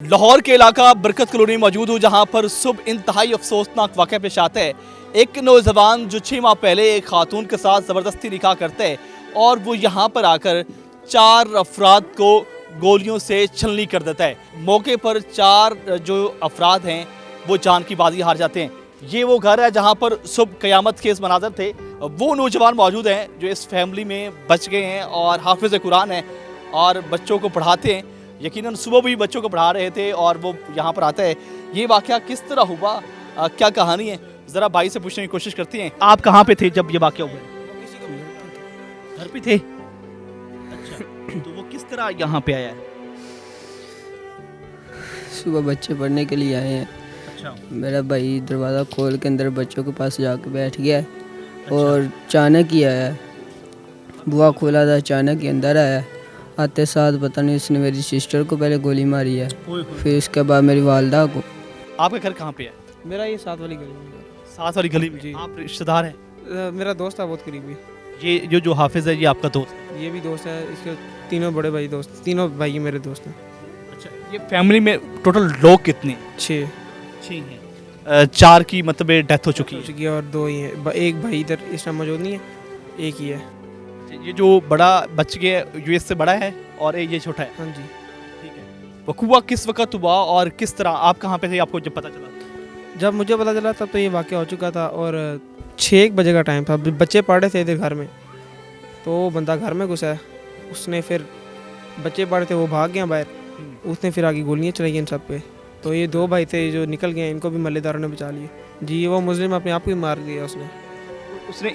लाहौर के इलाका बरकत कॉलोनी मौजूद हूँ, जहाँ पर सुबह इंतहाई अफसोसनाक वाक़या पेश आता है। एक नौजवान जो 6 माह पहले एक खातून के साथ ज़बरदस्ती निकाह करते हैं और वो यहाँ पर आकर 4 अफराद को गोलियों से छलनी कर देता है। मौके पर 4 जो अफराद हैं वो जान की बाजी हार जाते हैं। ये वो घर है जहाँ पर सुबह क़यामत के इस मनाज़र थे। वो नौजवान मौजूद हैं जो इस फैमिली में बच गए हैं और हाफिज़ कुरान हैं और बच्चों को पढ़ाते हैं। यकीनन सुबह भी बच्चों को पढ़ा रहे थे और वो यहाँ पर आता है। ये वाक़या किस तरह हुआ, क्या कहानी है, ज़रा भाई से पूछने की कोशिश करती हैं। आप कहाँ पे थे जब ये वाक़या हुआ? घर पे थे। अच्छा, तो वो किस तरह यहाँ पे आया है? सुबह बच्चे पढ़ने के लिए आए हैं। अच्छा, मेरा भाई दरवाज़ा खोल के अंदर बच्चों के पास जाके बैठ गया और अचानक ही आया। बुआ खोला था, अचानक ही अंदर आया। आते साथ पता नहीं उसने मेरी सिस्टर को पहले गोली मारी है, फिर इसके बाद मेरी वालदा को। आपका घर कहाँ पे है? मेरा ये साथ वाली गली में। साथ वाली गली में। जी। आप रिश्तेदार हैं? मेरा दोस्त है बहुत करीबी। ये जो हाफिज़ है ये आपका दोस्त है? ये भी दोस्त है, इसके तीनों बड़े भाई दोस्त, तीनों भाई मेरे दोस्त हैं। अच्छा, ये फैमिली में टोटल लोग कितने हैं? 6 हैं। 4 की मतलब डेथ हो चुकी हो है। चुकी है और 2 ही हैं। एक भाई इधर इस टाइम मौजूद नहीं है, एक ही है। ये जो बड़ा बच गया यूएस से बड़ा है और ये छोटा है। हाँ जी। ठीक है। वक़ूआ किस वक्त हुआ और किस तरह, आप कहाँ पे थे आपको जब पता चला? जब मुझे पता चला तब तो ये वाक़या हो चुका था और 6 बजे का टाइम था। बच्चे पढ़ रहे थे इधर घर में, तो वो बंदा घर में घुसा है। उसने फिर बच्चे पढ़ रहे थे, वो भाग गया बाहर। उसने फिर आगे गोलियाँ चलाई इन सब पे। तो ये 2 भाई थे जो निकल गए, इनको भी मल्लेदारों ने बचा लिया। जी, वो मुस्लिम अपने आप को ही मार दिया उसने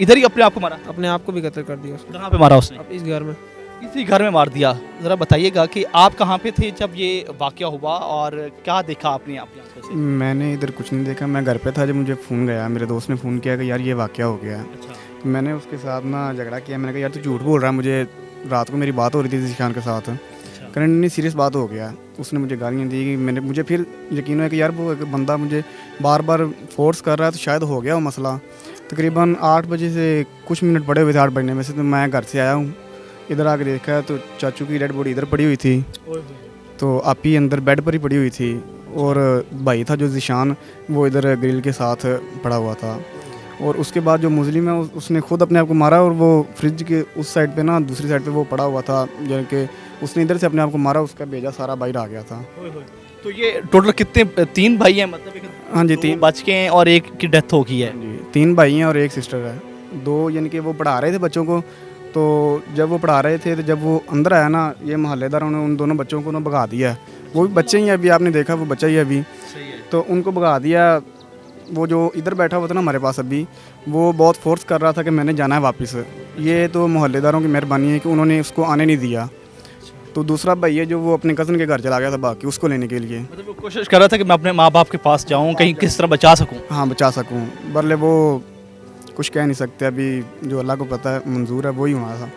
इधर ही अपने आप को मारा? अपने आप को भी कत्ल कर दिया उसने। कहाँ पे मारा उसने? अब इस घर में। इसी घर में मार दिया। ज़रा बताइएगा कि आप कहाँ पे थे जब ये वाक़या हुआ और क्या देखा आपने अपनी आंखों से? मैंने इधर कुछ नहीं देखा, मैं घर पे था जब मुझे फ़ोन गया। मेरे दोस्त ने फ़ोन किया कि यार ये वाक़या हो गया है। अच्छा। तो मैंने उसके साथ ना झगड़ा किया। मैंने कहा यार तू झूठ बोल रहा है, मुझे रात को मेरी बात हो रही थी ज़ीशान के साथ। अच्छा। करंटली सीरियस बात हो गया। उसने मुझे गालियाँ दी कि मुझे फिर यकीन हुआ कि यार वो एक बंदा मुझे बार बार फोर्स कर रहा है, तो शायद हो गया वो मसला। तकरीबन 8 बजे से कुछ मिनट पड़े हुए थे 8 बजने में से। तो मैं घर से आया हूँ, इधर आकर देखा तो चाचू की डेड बॉडी इधर पड़ी हुई थी, तो आपी अंदर बेड पर ही पड़ी हुई थी और भाई था जो ज़ीशान, वो इधर ग्रिल के साथ पड़ा हुआ था। और उसके बाद जो मुस्लिम है उसने खुद अपने आप को मारा और वो फ्रिज के उस साइड पे ना, दूसरी साइड पे वो पड़ा हुआ था, यानी कि उसने इधर से अपने आप को मारा, उसका भेजा सारा बाहर आ गया था। तो ये टोटल कितने, 3 भाई हैं मतलब? हाँ जी, 3 बच गए हैं और एक की डेथ हो गई है। जी, 3 भाई हैं और 1 सिस्टर है। 2 यानी कि वो पढ़ा रहे थे बच्चों को। तो जब वो पढ़ा रहे थे तो जब वो अंदर आया ना, ये मोहल्लेदारों ने उन दोनों बच्चों को ना भगा दिया। वो भी बच्चे ही हैं, अभी आपने देखा वो बच्चा ही है अभी। सही है। तो उनको भगा दिया। वो जो इधर बैठा हुआ था ना हमारे पास अभी, वो बहुत फोर्स कर रहा था कि मैंने जाना है वापस। ये तो मोहल्लेदारों की मेहरबानी है कि उन्होंने उसको आने नहीं दिया। तो दूसरा भाई है जो वो अपने कज़न के घर चला गया था बाकी उसको लेने के लिए। मतलब वो कोशिश कर रहा था कि मैं अपने माँ बाप के पास जाऊँ, कहीं किस तरह बचा सकूँ। हाँ, बचा सकूँ, बरले वो कुछ कह नहीं सकते अभी, जो अल्लाह को पता है मंजूर है वही हुआ था।